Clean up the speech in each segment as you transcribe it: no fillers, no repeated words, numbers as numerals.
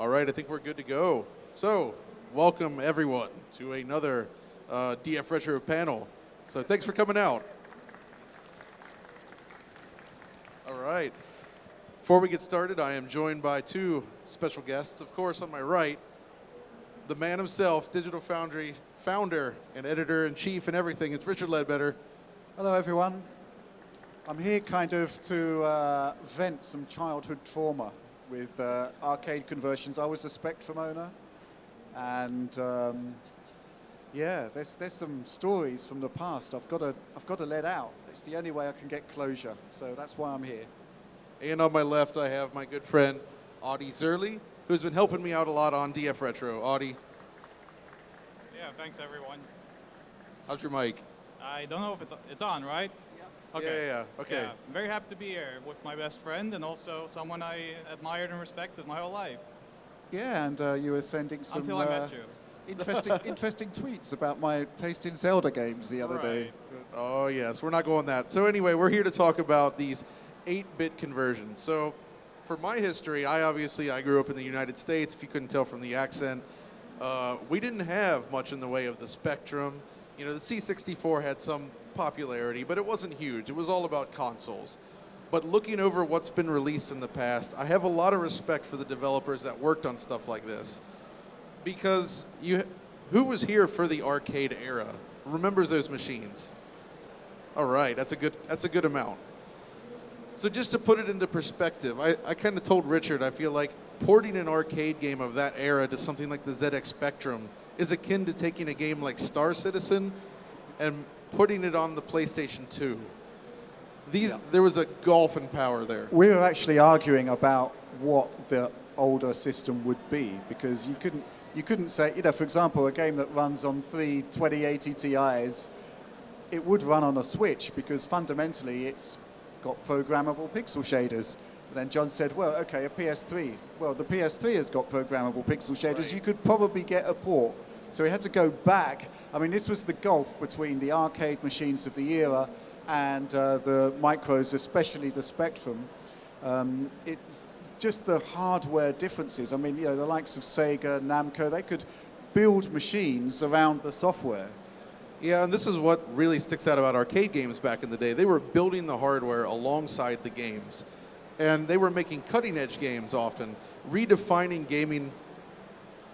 All right, I think we're good to go. So, welcome everyone to another DF Retro panel. So thanks for coming out. All right. Before we get started, I am joined by two special guests. Of course, on my right, the man himself, Digital Foundry founder and editor-in-chief and everything. It's Richard Ledbetter. Hello, everyone. I'm here kind of to vent some childhood trauma with arcade conversions. I was a Spectrum owner, and yeah, there's some stories from the past I've got to let out. It's the only way I can get closure, so that's why I'm here. And on my left, I have my good friend, Audie Zerly, who's been helping me out a lot on DF Retro. Audie. Yeah, thanks, everyone. How's your mic? I don't know if it's on, right? Yeah. Okay. Yeah. Okay. Yeah, I'm very happy to be here with my best friend and also someone I admired and respected my whole life. Yeah, and you were sending some Until I met you. interesting tweets about my taste in Zelda games the other day. Oh, yes. We're not going that. So anyway, we're here to talk about these 8-bit conversions. So for my history, I grew up in the United States, if you couldn't tell from the accent. We didn't have much in the way of the Spectrum. You know, the C64 had some popularity, but it wasn't huge. It was all about consoles. But looking over what's been released in the past, I have a lot of respect for the developers that worked on stuff like this. Because who was here for the arcade era? Remembers those machines? All right, that's a good amount. So just to put it into perspective, I kind of told Richard, I feel like porting an arcade game of that era to something like the ZX Spectrum is akin to taking a game like Star Citizen and putting it on the PlayStation 2. There was a gulf in power there. We were actually arguing about what the older system would be, because you couldn't say, you know, for example, a game that runs on 3 2080 Ti's, it would run on a Switch because fundamentally it's got programmable pixel shaders. And then John said, well, okay, a PS3. Well, the PS3 has got programmable pixel shaders. Right. You could probably get a port. So we had to go back. I mean, this was the gulf between the arcade machines of the era and the micros, especially the Spectrum. Just the hardware differences. I mean, you know, the likes of Sega, Namco, they could build machines around the software. Yeah, and this is what really sticks out about arcade games back in the day. They were building the hardware alongside the games. And they were making cutting-edge games often, redefining gaming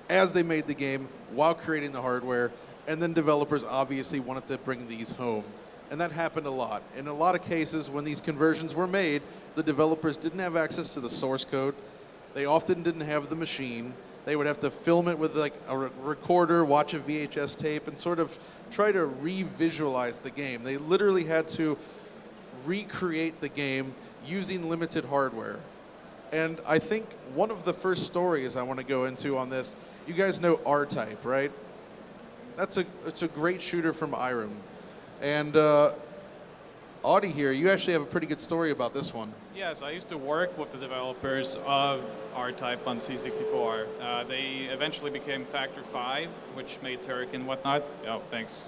as they made the game while creating the hardware. And then developers obviously wanted to bring these home. And that happened a lot. In a lot of cases, when these conversions were made, the developers didn't have access to the source code. They often didn't have the machine. They would have to film it with like a recorder, watch a VHS tape, and sort of try to re-visualize the game. They literally had to recreate the game using limited hardware. And I think one of the first stories I want to go into on this, you guys know R-Type, right? It's a great shooter from Irem. And Audie here, you actually have a pretty good story about this one. Yes, I used to work with the developers of R-Type on C64. They eventually became Factor 5, which made Turk and whatnot. Oh, thanks.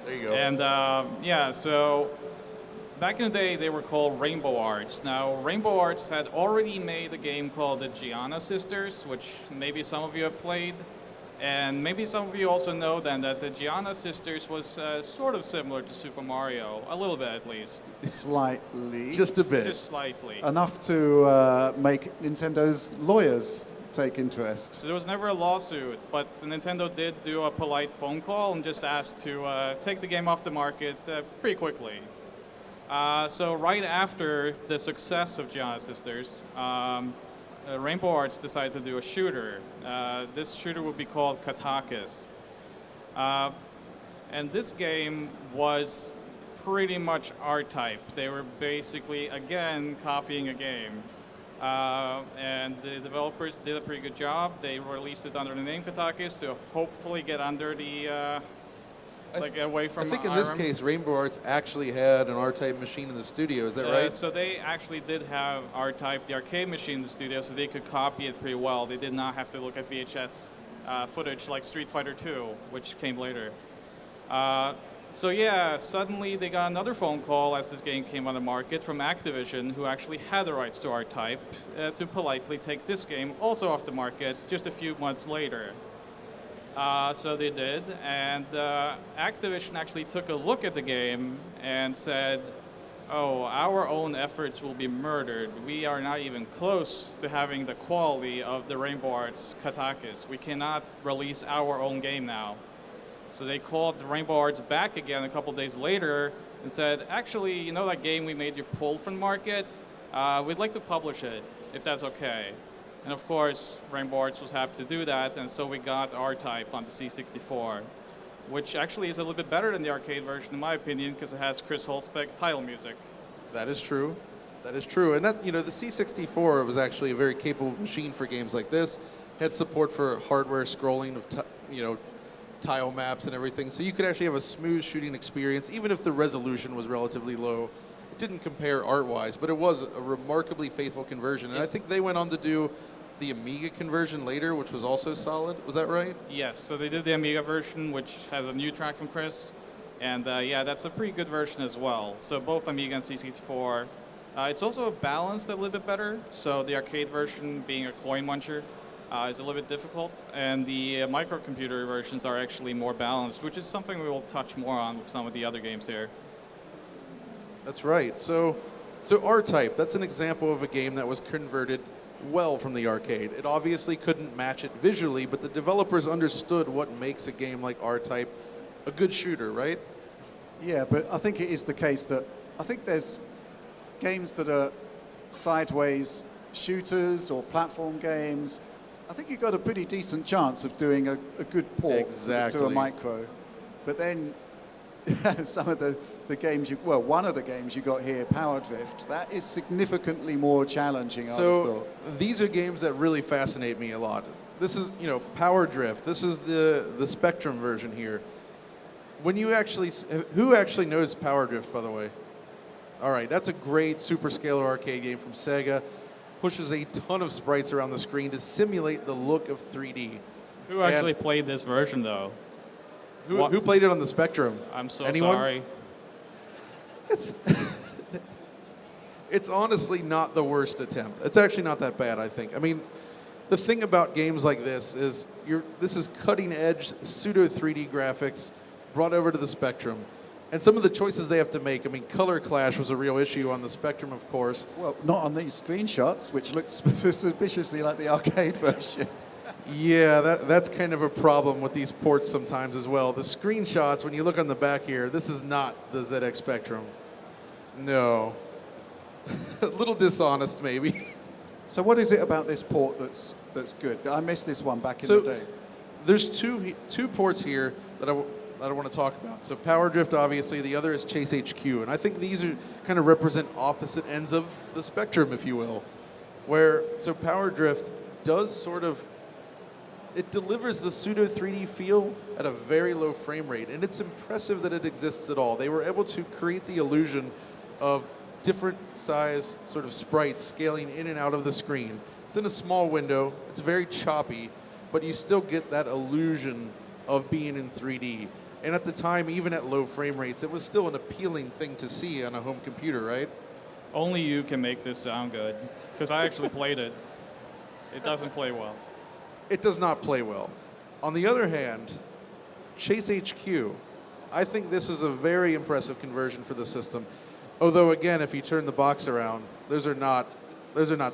There you go. And yeah, so back in the day, they were called Rainbow Arts. Now, Rainbow Arts had already made a game called the Giana Sisters, which maybe some of you have played. And maybe some of you also know then that the Giana Sisters was sort of similar to Super Mario, a little bit at least. Slightly. Just a bit. Just slightly. Enough to make Nintendo's lawyers take interest. So there was never a lawsuit, but Nintendo did do a polite phone call and just asked to take the game off the market pretty quickly. So right after the success of Giana Sisters, Rainbow Arts decided to do a shooter. This shooter would be called Katakis. And this game was pretty much R-Type. They were basically, again, copying a game. And the developers did a pretty good job. They released it under the name Katakis to hopefully get under the, away from I think in this case, Rainbow Arts actually had an R-Type machine in the studio. Is that right? So they actually did have R-Type, the arcade machine in the studio, so they could copy it pretty well. They did not have to look at VHS footage like Street Fighter II, which came later. So yeah, suddenly they got another phone call as this game came on the market from Activision, who actually had the rights to R-Type, to politely take this game also off the market just a few months later. So they did, and Activision actually took a look at the game and said, oh, our own efforts will be murdered. We are not even close to having the quality of the Rainbow Arts Katakis. We cannot release our own game now. So they called the Rainbow Arts back again a couple days later and said, actually, you know that game we made you pull from the market? We'd like to publish it, if that's okay. And of course, Rainbow Arts was happy to do that, and so we got R-Type on the C64, which actually is a little bit better than the arcade version, in my opinion, because it has Chris Hulsbeck title music. That is true. That is true. And that, the C64 was actually a very capable machine for games like this. Had support for hardware scrolling of, tile maps and everything. So you could actually have a smooth shooting experience, even if the resolution was relatively low. It didn't compare art-wise, but it was a remarkably faithful conversion. And I think they went on to do the Amiga conversion later, which was also solid. Was that right? Yes, so they did the Amiga version, which has a new track from Chris. And yeah, that's a pretty good version as well. So both Amiga and C64. It's also balanced a little bit better. So the arcade version, being a coin muncher, is a little bit difficult. And the microcomputer versions are actually more balanced, which is something we will touch more on with some of the other games here. That's right. So R-Type, that's an example of a game that was converted well from the arcade. It obviously couldn't match it visually, but the developers understood what makes a game like R-Type a good shooter, right? Yeah, but I think it is the case that I think there's games that are sideways shooters or platform games. I think you've got a pretty decent chance of doing a good port to a micro. But then some of the games one of the games you got here, Power Drift, that is significantly more challenging, I would have thought. These are games that really fascinate me a lot. This is, Power Drift. This is the Spectrum version here. When you actually, who actually knows Power Drift, by the way? All right, that's a great superscalar arcade game from Sega. Pushes a ton of sprites around the screen to simulate the look of 3D. Who actually played this version, though? Who played it on the Spectrum? I'm so Anyone? sorry. It's honestly not the worst attempt. It's actually not that bad, I think. I mean, the thing about games like this is this is cutting-edge pseudo 3D graphics brought over to the Spectrum. And some of the choices they have to make, I mean, color clash was a real issue on the Spectrum, of course. Well, not on these screenshots, which look suspiciously like the arcade version. Yeah, that's kind of a problem with these ports sometimes as well. The screenshots, when you look on the back here, this is not the ZX Spectrum. No. A little dishonest, maybe. So what is it about this port that's good? I missed this one back in the day. There's two ports here that I want to talk about. So Power Drift, obviously, the other is Chase HQ. And I think these are kind of represent opposite ends of the spectrum, if you will. So Power Drift does sort of, it delivers the pseudo 3D feel at a very low frame rate. And it's impressive that it exists at all. They were able to create the illusion of different size sort of sprites scaling in and out of the screen. It's in a small window. It's very choppy, but you still get that illusion of being in 3D. And at the time, even at low frame rates, it was still an appealing thing to see on a home computer, right? Only you can make this sound good, because I actually played it. It doesn't play well. It does not play well. On the other hand, Chase HQ, I think this is a very impressive conversion for the system. Although, again, if you turn the box around, those are not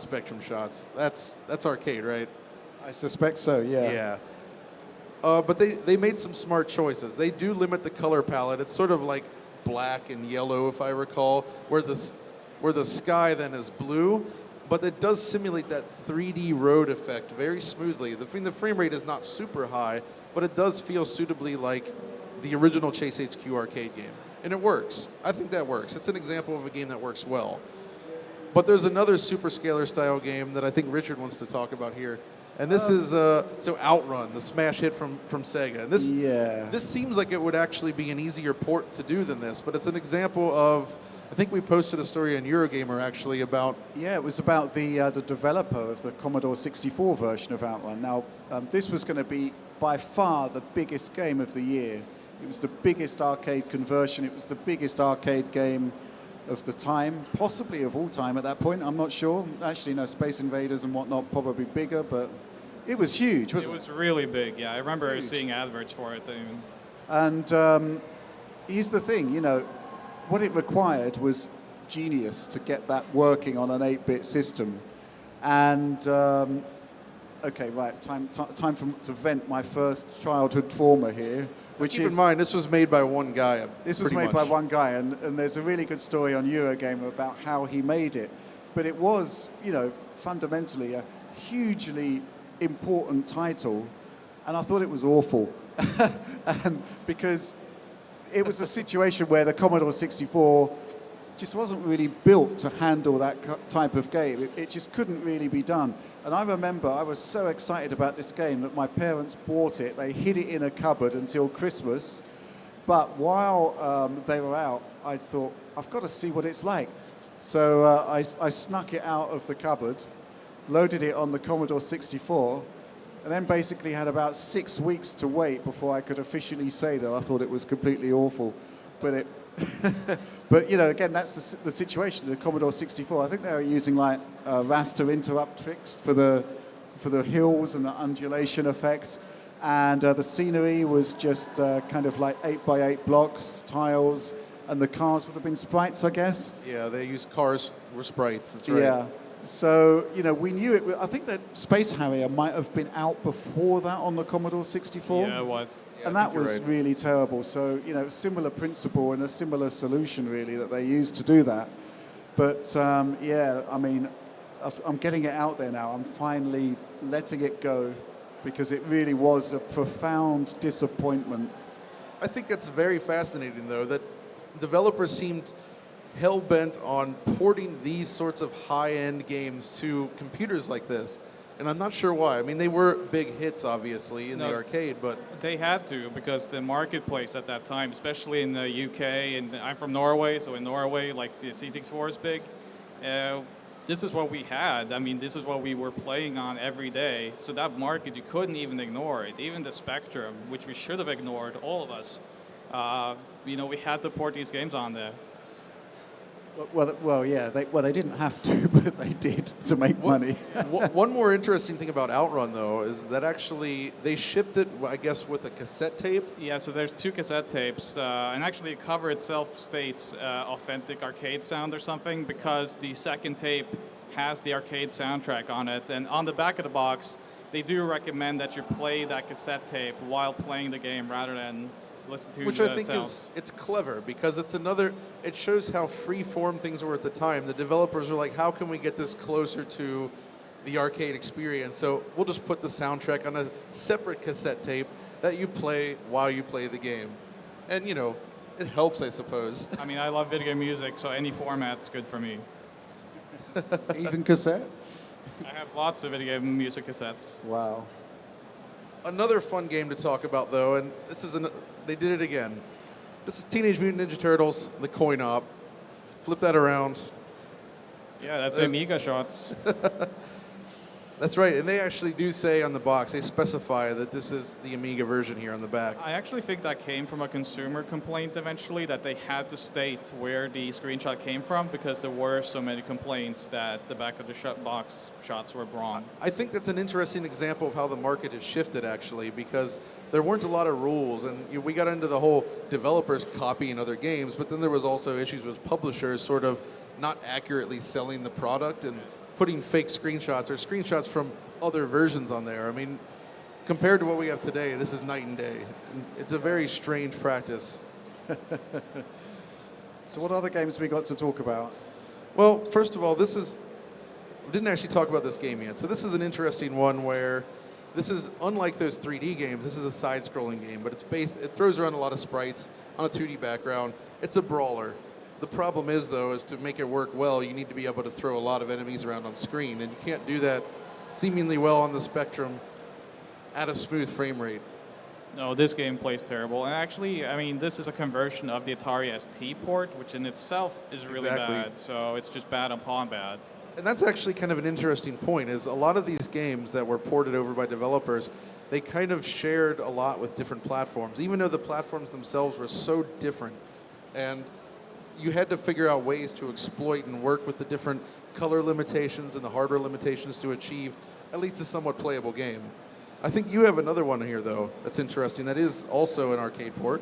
Spectrum shots. That's arcade, right? I suspect so, yeah. Yeah. But they made some smart choices. They do limit the color palette. It's sort of like black and yellow, if I recall, where the sky then is blue. But it does simulate that 3D road effect very smoothly. The frame rate is not super high, but it does feel suitably like the original Chase HQ arcade game. And it works. I think that works. It's an example of a game that works well. But there's another superscalar style game that I think Richard wants to talk about here. And this is Outrun, the smash hit from Sega. And this seems like it would actually be an easier port to do than this, but it's an example of, I think we posted a story on Eurogamer actually about... Yeah, it was about the developer of the Commodore 64 version of Outrun. Now, this was going to be by far the biggest game of the year It was the biggest arcade conversion. It was the biggest arcade game of the time, possibly of all time at that point. I'm not sure. Actually, no, Space Invaders and whatnot probably bigger, but it was huge, wasn't it? It was really big, yeah. I remember Huge. seeing adverts for it. And here's the thing, you know, what it required was genius to get that working on an 8-bit system. And okay, right, time to vent my first childhood trauma here, which Keep is... in mind, this was made by one guy. This was pretty made by much. one guy, and there's a really good story on Eurogamer about how he made it. But it was, you know, fundamentally a hugely important title, and I thought it was awful. And because it was a situation where the Commodore 64 just wasn't really built to handle that type of game. It just couldn't really be done. And I remember I was so excited about this game that my parents bought it. They hid it in a cupboard until Christmas. But while they were out, I thought, I've got to see what it's like. So I snuck it out of the cupboard, loaded it on the Commodore 64, and then basically had about 6 weeks to wait before I could officially say that I thought it was completely awful. But but you know, again, that's the situation. The Commodore 64, I think they were using like raster interrupt tricks for the hills and the undulation effect, and the scenery was just kind of like 8x8 blocks, tiles, and the cars would have been sprites, I guess. Yeah, they used cars were sprites. That's right. Yeah. So, you know, we knew it. I think that Space Harrier might have been out before that on the Commodore 64. Yeah, it was. Yeah, And I that think you're was right. really terrible. So, you know, similar principle and a similar solution, really, that they used to do that. But, yeah, I mean, I'm getting it out there now. I'm finally letting it go because it really was a profound disappointment. I think that's very fascinating, though, that developers seemed hell-bent on porting these sorts of high-end games to computers like this. And I'm not sure why. I mean, they were big hits, obviously, in the arcade, but... They had to, because the marketplace at that time, especially in the UK, and I'm from Norway, so in Norway, like the C64 is big. This is what we had. I mean, this is what we were playing on every day. So that market, you couldn't even ignore it. Even the Spectrum, which we should have ignored, all of us. You know, we had to port these games on there. Well, yeah, they didn't have to, but they did to make money. One more interesting thing about Outrun, though, is that actually they shipped it, I guess, with a cassette tape. Yeah, so there's 2 cassette tapes, and actually the cover itself states authentic arcade sound or something, because the second tape has the arcade soundtrack on it, and on the back of the box, they do recommend that you play that cassette tape while playing the game rather than listen to Which the I think sounds. it's clever, because it shows how free-form things were at the time. The developers were like, how can we get this closer to the arcade experience? So we'll just put the soundtrack on a separate cassette tape that you play while you play the game. And, you know, it helps, I suppose. I mean, I love video game music, so any format's good for me. Even cassette? I have lots of video game music cassettes. Wow. Another fun game to talk about, though, and they did it again. This is Teenage Mutant Ninja Turtles, the coin op. Flip that around. Yeah, that's the Amiga shots. That's right, and they actually do say on the box, they specify that this is the Amiga version here on the back. I actually think that came from a consumer complaint eventually, that they had to state where the screenshot came from because there were so many complaints that the back of the box shots were wrong. I think that's an interesting example of how the market has shifted, actually, because there weren't a lot of rules, and we got into the whole developers copying other games, but then there was also issues with publishers sort of not accurately selling the product and putting fake screenshots or screenshots from other versions on there. I mean, compared to what we have today, this is night and day. It's a very strange practice. So what other games we got to talk about? Well, first of all, we didn't actually talk about this game yet. So this is an interesting one where this is, unlike those 3D games, this is a side-scrolling game, but it throws around a lot of sprites on a 2D background. It's a brawler. The problem is, though, is to make it work well, you need to be able to throw a lot of enemies around on screen, and you can't do that seemingly well on the Spectrum at a smooth frame rate. No, this game plays terrible. And actually, I mean, this is a conversion of the Atari ST port, which in itself is really Exactly. bad. So it's just bad upon bad. And that's actually kind of an interesting point, is a lot of these games that were ported over by developers, they kind of shared a lot with different platforms, even though the platforms themselves were so different. And you had to figure out ways to exploit and work with the different color limitations and the hardware limitations to achieve at least a somewhat playable game. I think you have another one here, though, that's interesting, that is also an arcade port.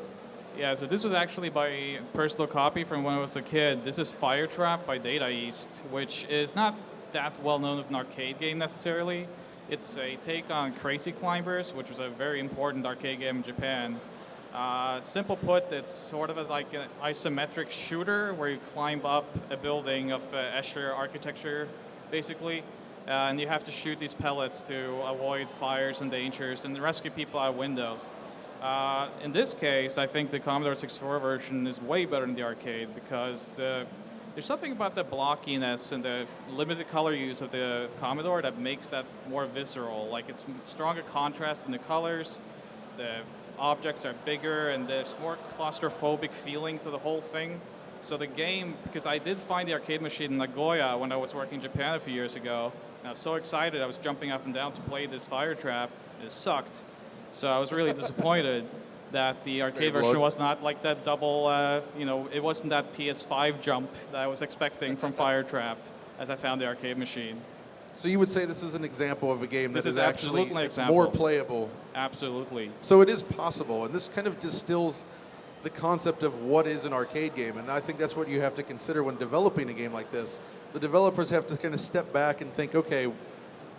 Yeah, so this was actually my personal copy from when I was a kid. This is Firetrap by Data East, which is not that well known of an arcade game necessarily. It's a take on Crazy Climbers, which was a very important arcade game in Japan. Simple put, it's sort of like an isometric shooter where you climb up a building of Escher architecture, basically. And you have to shoot these pellets to avoid fires and dangers and rescue people out of windows. In this case, I think the Commodore 64 version is way better than the arcade because there's something about the blockiness and the limited color use of the Commodore that makes that more visceral. Like it's stronger contrast in the colors, the objects are bigger, and there's more claustrophobic feeling to the whole thing. So the game, because I did find the arcade machine in Nagoya when I was working in Japan a few years ago, and I was so excited I was jumping up and down to play this Firetrap, and it sucked. So I was really disappointed that the arcade version was not like that double, it wasn't that PS5 jump that I was expecting from Firetrap as I found the arcade machine. So you would say this is an example of a game that is actually example. more playable. Absolutely. So it is possible, and this kind of distills the concept of what is an arcade game, and I think that's what you have to consider when developing a game like this. The developers have to kind of step back and think, okay,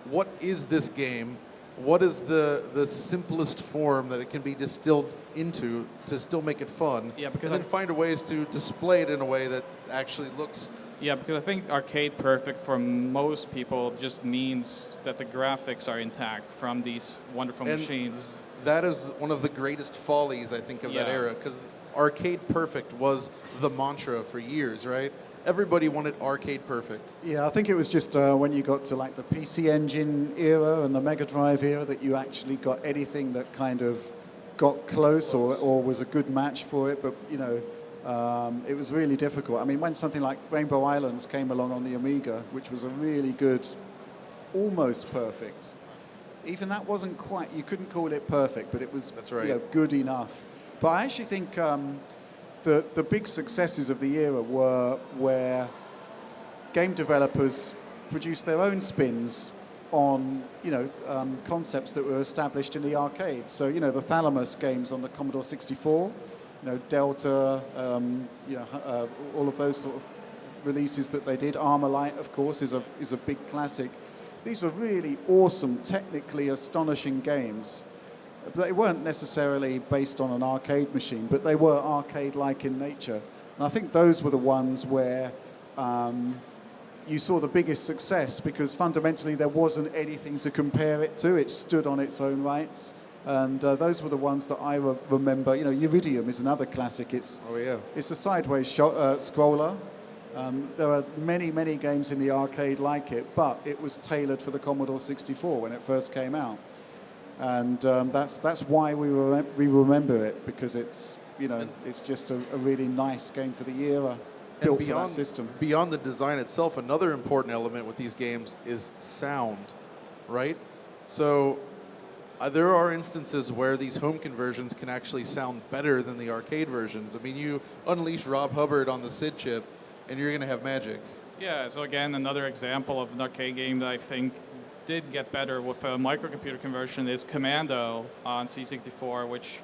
what is this game? What is the simplest form that it can be distilled into to still make it fun? Yeah, because and then find ways to display it in a way that actually looks... Yeah, because I think arcade perfect for most people just means that the graphics are intact from these wonderful machines. That is one of the greatest follies, I think, of that era, because arcade perfect was the mantra for years, right? Everybody wanted arcade perfect. Yeah, I think it was just when you got to like the PC Engine era and the Mega Drive era that you actually got anything that kind of got close or was a good match for it. But, it was really difficult. I mean, when something like Rainbow Islands came along on the Amiga, which was a really good, almost perfect, even that wasn't quite, you couldn't call it perfect, but it was good enough. But I actually think the big successes of the era were where game developers produced their own spins on, concepts that were established in the arcade. So, the Thalamus games on the Commodore 64, Delta, all of those sort of releases that they did. Armalite, of course, is a big classic. These were really awesome, technically astonishing games. They weren't necessarily based on an arcade machine, but they were arcade-like in nature. And I think those were the ones where you saw the biggest success because fundamentally there wasn't anything to compare it to. It stood on its own rights. And those were the ones that I remember. Iridium is another classic. It's a sideways scroller. There are many, many games in the arcade like it, but it was tailored for the Commodore 64 when it first came out. And that's why we remember it, because it's just a really nice game for the era, built for that system. Beyond the design itself, another important element with these games is sound, right? So there are instances where these home conversions can actually sound better than the arcade versions. I mean, you unleash Rob Hubbard on the SID chip, and you're going to have magic. Yeah, so again, another example of an arcade game that I think did get better with a microcomputer conversion is Commando on C64, which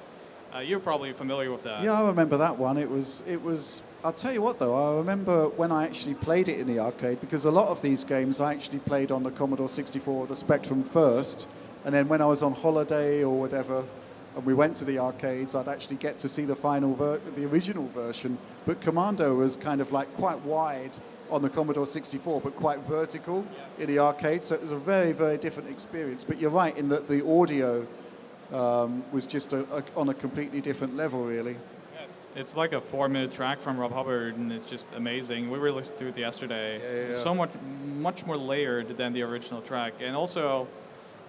you're probably familiar with that. Yeah, I remember that one. It was. I'll tell you what, though, I remember when I actually played it in the arcade, because a lot of these games I actually played on the Commodore 64 or the Spectrum first, and then when I was on holiday or whatever, and we went to the arcades, I'd actually get to see the the original version. But Commando was kind of like quite wide on the Commodore 64, but quite vertical in the arcade. So it was a very, very different experience. But you're right in that the audio was just on a completely different level, really. Yeah, it's like a 4-minute track from Rob Hubbard, and it's just amazing. We were listening to it yesterday. It's so much more layered than the original track. And also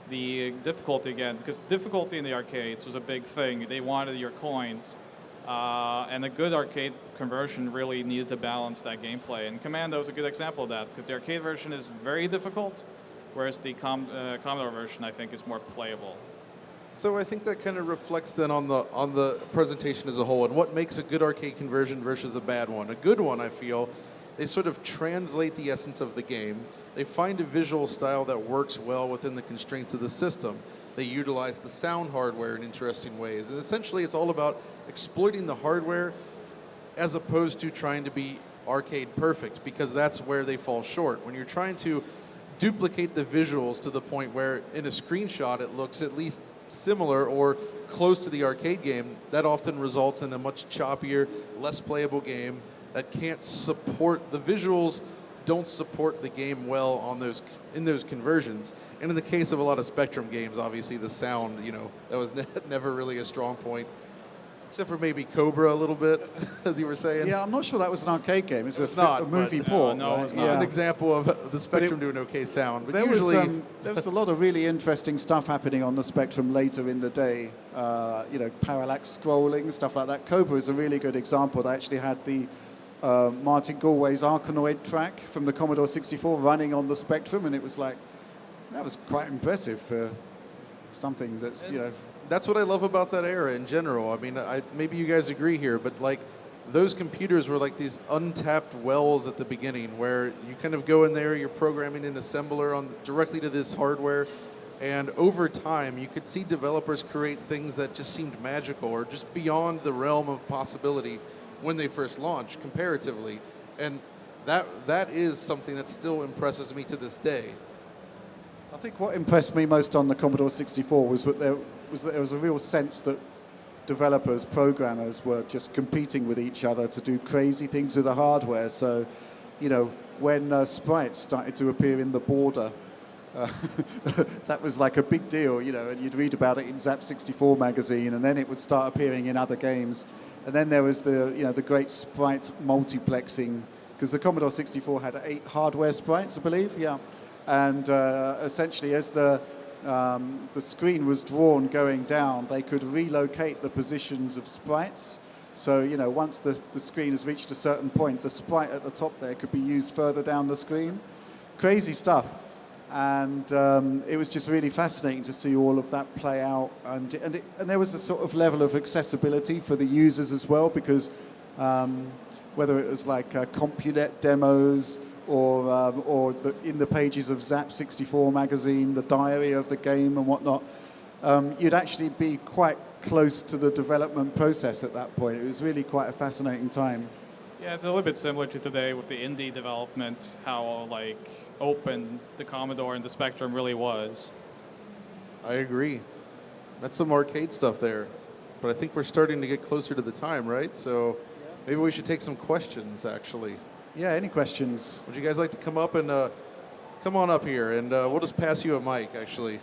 the difficulty again, because difficulty in the arcades was a big thing. They wanted your coins. And a good arcade conversion really needed to balance that gameplay. And Commando is a good example of that, because the arcade version is very difficult, whereas the Commodore version, I think, is more playable. So I think that kind of reflects then on the presentation as a whole and what makes a good arcade conversion versus a bad one. A good one, I feel, they sort of translate the essence of the game. They find a visual style that works well within the constraints of the system. They utilize the sound hardware in interesting ways. And essentially it's all about exploiting the hardware as opposed to trying to be arcade perfect, because that's where they fall short. When you're trying to duplicate the visuals to the point where in a screenshot it looks at least similar or close to the arcade game, that often results in a much choppier, less playable game that can't support, the visuals don't support the game well on in those conversions. And in the case of a lot of Spectrum games, obviously the sound, that was never really a strong point. Except for maybe Cobra a little bit, as you were saying. Yeah, I'm not sure that was an arcade game. It's not, a movie but- port. No, right? it's not. It's Yeah. an example of the Spectrum doing okay sound. But There usually, was a lot of really interesting stuff happening on the Spectrum later in the day. Parallax scrolling, stuff like that. Cobra is a really good example. They actually had the Martin Galway's Arkanoid track from the Commodore 64 running on the Spectrum, and it was like, that was quite impressive for something that's, that's what I love about that era in general. I mean, maybe you guys agree here, but like those computers were like these untapped wells at the beginning where you kind of go in there, you're programming an assembler directly to this hardware, and over time you could see developers create things that just seemed magical or just beyond the realm of possibility when they first launched comparatively. And that is something that still impresses me to this day. I think what impressed me most on the Commodore 64 was that there was a real sense that developers, programmers were just competing with each other to do crazy things with the hardware. So, when sprites started to appear in the border, that was like a big deal, and you'd read about it in Zap 64 magazine, and then it would start appearing in other games. And then there was the great sprite multiplexing, because the Commodore 64 had 8 hardware sprites, I believe, yeah. And essentially, as the screen was drawn going down, they could relocate the positions of sprites. So, once the screen has reached a certain point, the sprite at the top there could be used further down the screen. Crazy stuff. And it was just really fascinating to see all of that play out. And there was a sort of level of accessibility for the users as well, because whether it was like CompuNet demos or in the pages of Zap 64 magazine, the diary of the game and whatnot, you'd actually be quite close to the development process at that point. It was really quite a fascinating time. Yeah, it's a little bit similar to today with the indie development, how open the Commodore and the Spectrum really was. I agree. That's some arcade stuff there. But I think we're starting to get closer to the time, right? So maybe we should take some questions, actually. Yeah, any questions? Would you guys like to come up and come on up here? And we'll just pass you a mic, actually.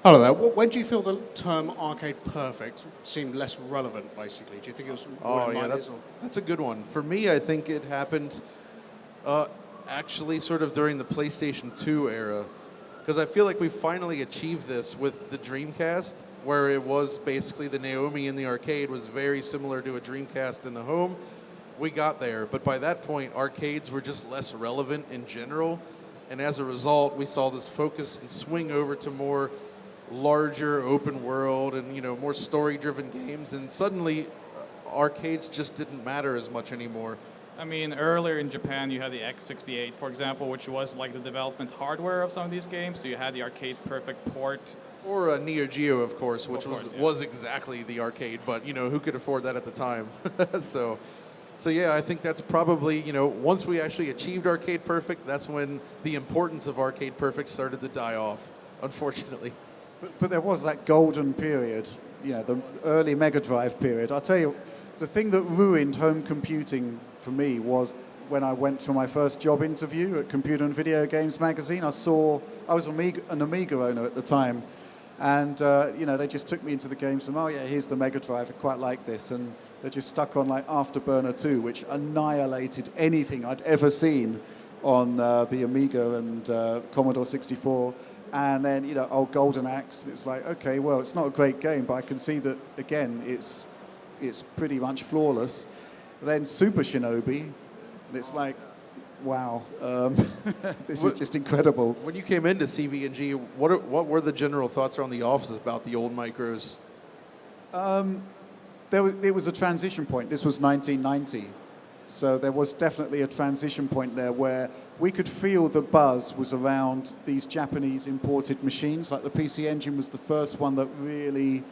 Hello there. When do you feel the term arcade perfect seemed less relevant, basically? Do you think it was more in mind? That's a good one. For me, I think it happened actually sort of during the PlayStation 2 era, because I feel like we finally achieved this with the Dreamcast, where it was basically the Naomi in the arcade was very similar to a Dreamcast in the home. We got there, but by that point, arcades were just less relevant in general, and as a result, we saw this focus and swing over to more larger open world and more story-driven games, and suddenly arcades just didn't matter as much anymore. I mean, earlier in Japan, you had the X68, for example, which was like the development hardware of some of these games. So you had the arcade perfect port. Or a Neo Geo, of course, which yeah. was exactly the arcade, but who could afford that at the time? So yeah, I think that's probably, once we actually achieved arcade perfect, that's when the importance of arcade perfect started to die off, unfortunately. But there was that golden period, the early Mega Drive period. I'll tell you, the thing that ruined home computing for me was when I went for my first job interview at Computer and Video Games magazine. I was an Amiga owner at the time, and they just took me into the games and, oh yeah, here's the Mega Drive, I quite like this, and they just stuck on like Afterburner 2, which annihilated anything I'd ever seen on the Amiga and Commodore 64. And then, you know, oh, Golden Axe, it's like, okay, well, it's not a great game, but I can see that, again, it's pretty much flawless. Then Super Shinobi, and it's like, wow, this is just incredible. When you came into CV&G, what were the general thoughts around the offices about the old micros? It was a transition point. This was 1990. So there was definitely a transition point there where we could feel the buzz was around these Japanese imported machines. Like the PC Engine was the first one that really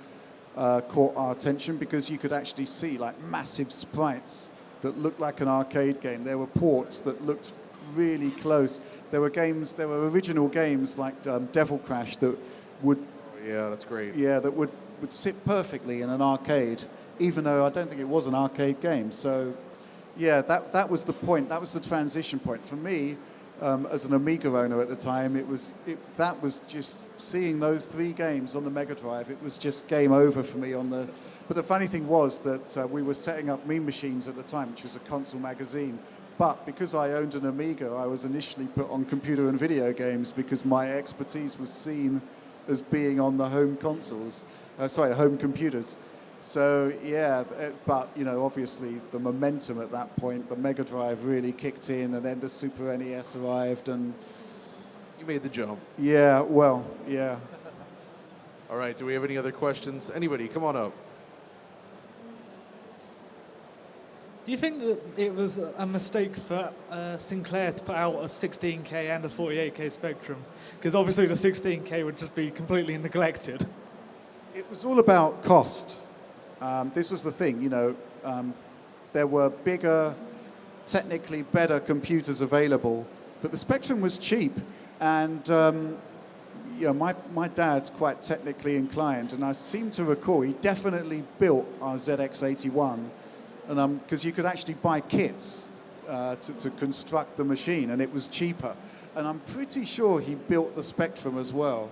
caught our attention because you could actually see like massive sprites that looked like an arcade game. There were ports that looked really close. There were original games like Devil Crash that would... Oh, yeah, that's great. Yeah, that would sit perfectly in an arcade, even though I don't think it was an arcade game. So... yeah, that was the point. That was the transition point for me. As an Amiga owner at the time, that was just seeing those 3 games on the Mega Drive. It was just game over for me on the. But the funny thing was that we were setting up Mean Machines at the time, which was a console magazine. But because I owned an Amiga, I was initially put on computer and video games because my expertise was seen as being on the home consoles. Home computers. So yeah, but you know, obviously the momentum at that point, the Mega Drive really kicked in, and then the Super NES arrived, and you made the jump. Yeah, well, yeah. All right, do we have any other questions? Anybody, come on up. Do you think that it was a mistake for Sinclair to put out a 16K and a 48K Spectrum? Because obviously the 16K would just be completely neglected. It was all about cost. This was the thing, you know, there were bigger, technically better computers available, but the Spectrum was cheap, and you know, my dad's quite technically inclined, and I seem to recall he definitely built our ZX81, and because you could actually buy kits to construct the machine, and it was cheaper, and I'm pretty sure he built the Spectrum as well.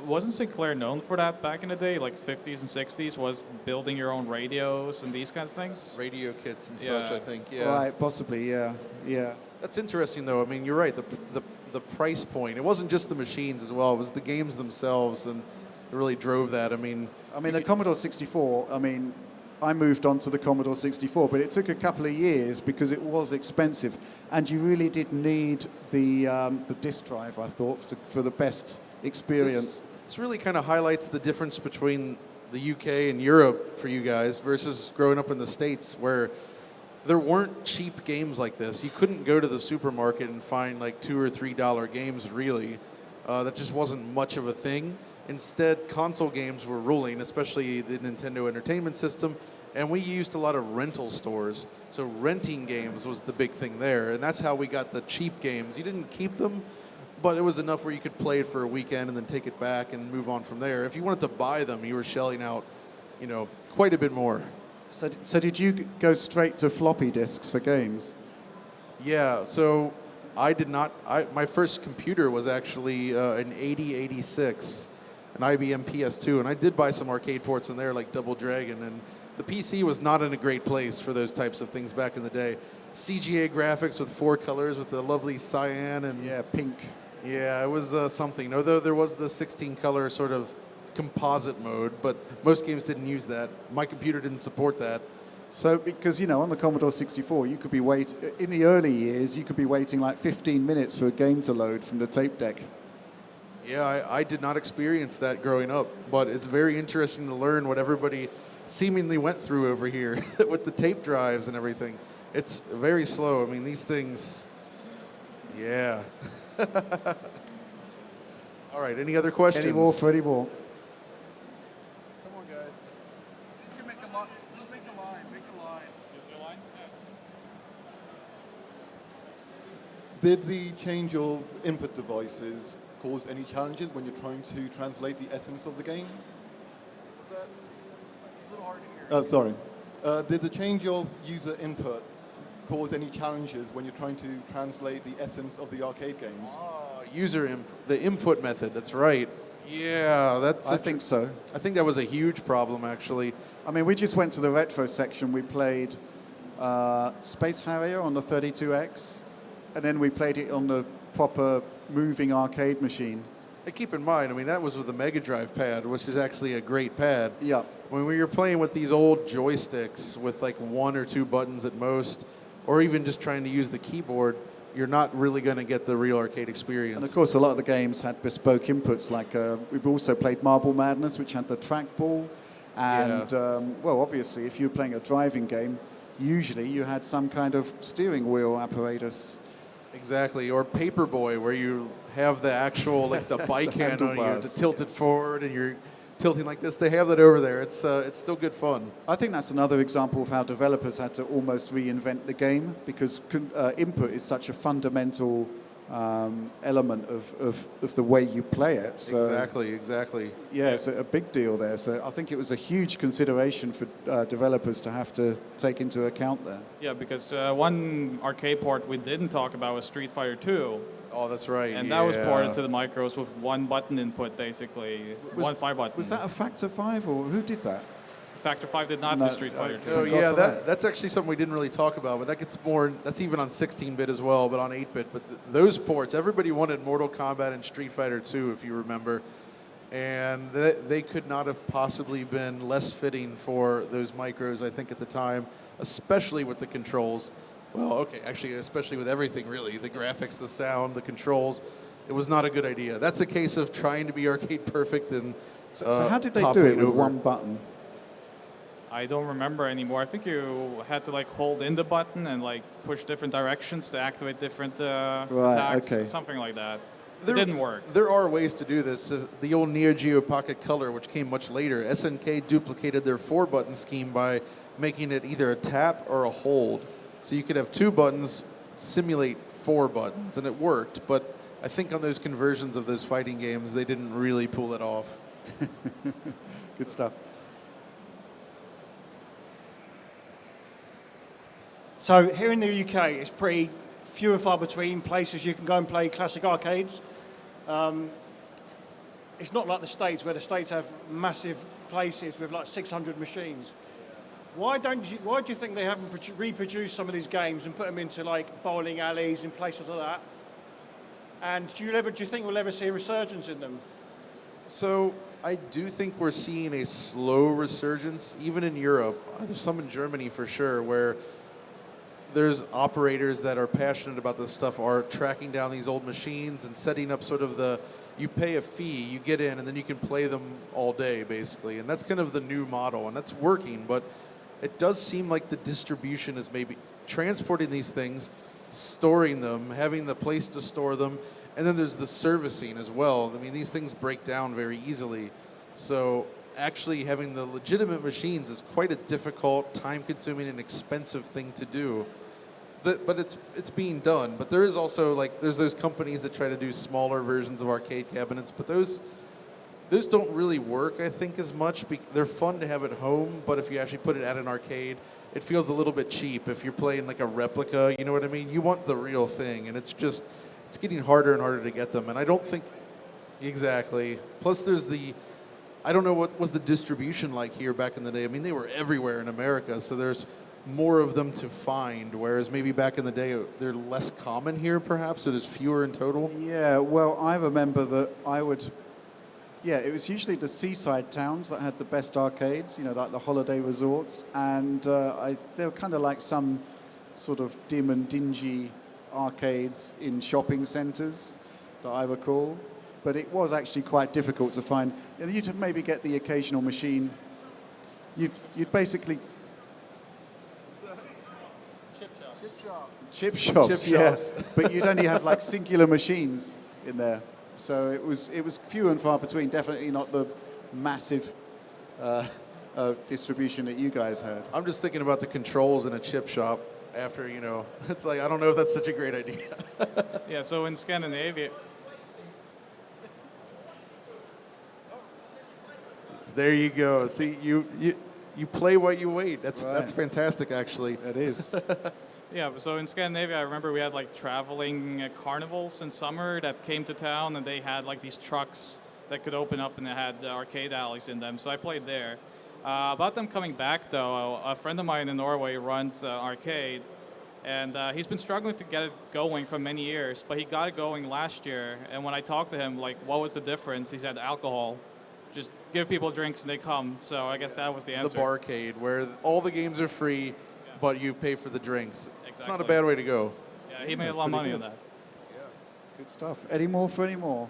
Wasn't Sinclair known for that back in the day, like 50s and 60s, was building your own radios and these kinds of things? Radio kits and such, I think, yeah. Right, possibly, yeah, yeah. That's interesting, though. I mean, you're right, the price point. It wasn't just the machines as well, it was the games themselves, and it really drove that. I mean, the Commodore 64, I moved on to the Commodore 64, but it took a couple of years because it was expensive, and you really did need the disk drive, I thought, for the best experience. This really kind of highlights the difference between the UK and Europe for you guys versus growing up in the States, where there weren't cheap games like this. You couldn't go to the supermarket and find like $2 or $3 games, really. That just wasn't much of a thing. Instead, console games were ruling, especially the Nintendo Entertainment System, and we used a lot of rental stores. So renting games was the big thing there, and that's how we got the cheap games. You didn't keep them, but it was enough where you could play it for a weekend and then take it back and move on from there. If you wanted to buy them, you were shelling out, you know, quite a bit more. So did you go straight to floppy disks for games? Yeah, so I did not. My first computer was actually an 8086, an IBM PS2, and I did buy some arcade ports in there like Double Dragon, and the PC was not in a great place for those types of things back in the day. CGA graphics with 4 colors with the lovely cyan and... yeah, pink. Yeah, it was something. Although there was the 16-color sort of composite mode, but most games didn't use that. My computer didn't support that. So, because, you know, on the Commodore 64, you could be in the early years, you could be waiting like 15 minutes for a game to load from the tape deck. Yeah, I did not experience that growing up, but it's very interesting to learn what everybody seemingly went through over here with the tape drives and everything. It's very slow. I mean, these things, yeah. All right, any other questions? Eddie Wolf, Eddie Wolf. Come on, guys. You can make a line. Just make a line. Make a line. Did the change of input devices cause any challenges when you're trying to translate the essence of the game? Was that a little hard to hear? Sorry. Did the change of user input cause any challenges when you're trying to translate the essence of the arcade games? The input method, that's right. Yeah, I think so. I think that was a huge problem, actually. I mean, we just went to the retro section. We played Space Harrier on the 32X, and then we played it on the proper moving arcade machine. And keep in mind, I mean, that was with the Mega Drive pad, which is actually a great pad. Yeah. When you're playing with these old joysticks with like 1 or 2 buttons at most, or even just trying to use the keyboard, you're not really going to get the real arcade experience. And of course, a lot of the games had bespoke inputs. Like we've also played Marble Madness, which had the trackball. And well, obviously, if you were playing a driving game, usually you had some kind of steering wheel apparatus. Exactly, or Paperboy, where you have the actual, like the bike handle, you have to tilt it forward and you're tilting like this. They have that over there. It's still good fun. I think that's another example of how developers had to almost reinvent the game, because input is such a fundamental element of the way you play it. So, exactly. Yeah, it's a big deal there. So I think it was a huge consideration for developers to have to take into account there. Yeah, because one arcade port we didn't talk about was Street Fighter 2. Oh, that's right. And that was ported to the micros with 1 button input, basically. 1 5 button. Was that a Factor 5, or who did that? Factor 5 did not do Street Fighter 2. Oh, yeah, that's actually something we didn't really talk about, but that gets more, that's even on 16-bit as well, but on 8-bit. But those ports, everybody wanted Mortal Kombat and Street Fighter 2, if you remember. And they could not have possibly been less fitting for those micros, I think, at the time, especially with the controls. Well, okay, actually, especially with everything, really. The graphics, the sound, the controls. It was not a good idea. That's a case of trying to be arcade perfect and So how did they do it with 1 button? I don't remember anymore. I think you had to like hold in the button and like push different directions to activate different attacks, something like that. It didn't work. There are ways to do this. The old Neo Geo Pocket Color, which came much later, SNK duplicated their 4-button scheme by making it either a tap or a hold. So you could have 2 buttons simulate 4 buttons, and it worked. But I think on those conversions of those fighting games, they didn't really pull it off. Good stuff. So here in the UK, it's pretty few and far between places you can go and play classic arcades. It's not like the States, where the States have massive places with like 600 machines. Why do you think they haven't reproduced some of these games and put them into like bowling alleys and places like that? And do you think we'll ever see a resurgence in them? So I do think we're seeing a slow resurgence, even in Europe. There's some in Germany for sure, where there's operators that are passionate about this stuff, are tracking down these old machines and setting up sort of you pay a fee, you get in, and then you can play them all day, basically. And that's kind of the new model, and that's working. But it does seem like the distribution is maybe transporting these things, storing them, having the place to store them, and then there's the servicing as well. I mean, these things break down very easily. So actually having the legitimate machines is quite a difficult, time-consuming, and expensive thing to do. But it's being done. But there is also, like, there's those companies that try to do smaller versions of arcade cabinets, but those don't really work, I think, as much. They're fun to have at home, but if you actually put it at an arcade, it feels a little bit cheap. If you're playing like a replica, you know what I mean? You want the real thing, and it's getting harder and harder to get them. And I don't think, exactly. Plus there's I don't know what was the distribution like here back in the day. I mean, they were everywhere in America, so there's more of them to find, whereas maybe back in the day they're less common here, perhaps, so there's fewer in total. Yeah, well, I remember that it was usually the seaside towns that had the best arcades, like the holiday resorts, and they were kind of like some sort of dim and dingy arcades in shopping centres that I recall. But it was actually quite difficult to find. You'd maybe get the occasional machine. You'd basically... Chip shops, yes. But you'd only have like singular machines in there. So it was few and far between, definitely not the massive distribution that you guys had. I'm just thinking about the controls in a chip shop after, it's like, I don't know if that's such a great idea. Yeah, so in Scandinavia... There you go. See, you play while you wait. That's fantastic, actually. It is. Yeah, so in Scandinavia, I remember we had like traveling carnivals in summer that came to town, and they had like these trucks that could open up and they had arcade alleys in them. So I played there. About them coming back, though, a friend of mine in Norway runs arcade, And he's been struggling to get it going for many years, but he got it going last year. And when I talked to him, like, what was the difference? He said alcohol. Just give people drinks and they come. So I guess that was the answer. The barcade, where all the games are free, but you pay for the drinks. It's not a Exactly. bad way to go. Yeah, he made a lot of money on that. Good stuff. Any more for any more?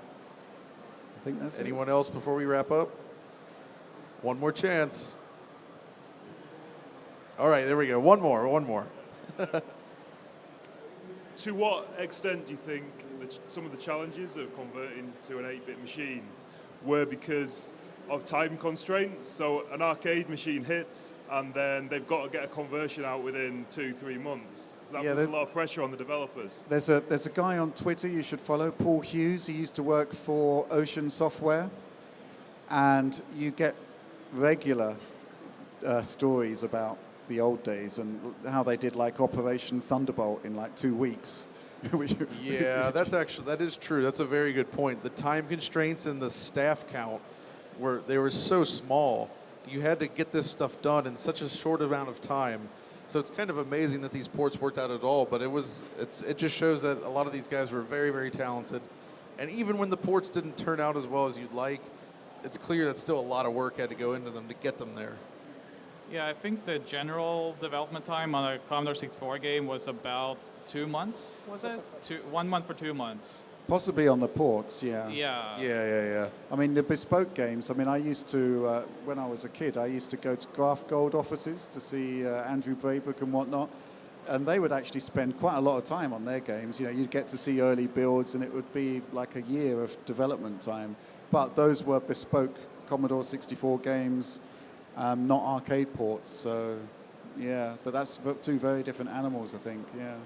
I think that's it. Anyone else before we wrap up? One more chance. All right, there we go. One more. To what extent do you think some of the challenges of converting to an 8-bit machine were because of time constraints? So an arcade machine hits, and then they've got to get a conversion out within 2-3 months. So that puts a lot of pressure on the developers. There's a guy on Twitter you should follow, Paul Hughes. He used to work for Ocean Software, and you get regular stories about the old days and how they did like Operation Thunderbolt in like 2 weeks. Yeah, that is true. That's a very good point. The time constraints and the staff count were so small. You had to get this stuff done in such a short amount of time. So it's kind of amazing that these ports worked out at all. But it just shows that a lot of these guys were very, very talented. And even when the ports didn't turn out as well as you'd like, it's clear that still a lot of work had to go into them to get them there. Yeah, I think the general development time on a Commodore 64 game was about 2 months, was it? 1 month for 2 months. Possibly on the ports, yeah. Yeah. I mean, the bespoke games, I mean, I used to, when I was a kid, I used to go to Graph Gold offices to see Andrew Braybrook and whatnot, and they would actually spend quite a lot of time on their games. You know, you'd get to see early builds, and it would be like a year of development time. But those were bespoke Commodore 64 games, not arcade ports, so yeah. But that's two very different animals, I think, yeah.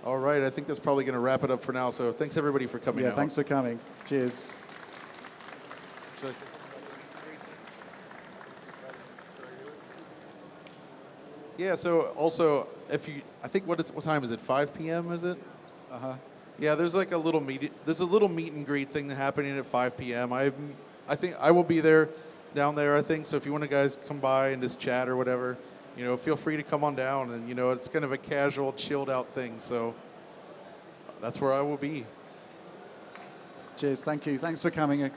All right, I think that's probably going to wrap it up for now. So thanks everybody for coming out. Yeah, thanks for coming. Cheers. Yeah, so also, I think what time is it? 5 p.m. is it? Yeah, there's like a little meet and greet thing happening at 5 p.m. I think I will be there, down there. I think so. If you want to guys come by and just chat or whatever, you know, feel free to come on down. And you know, it's kind of a casual, chilled out thing. So that's where I will be. Cheers. Thank you. Thanks for coming.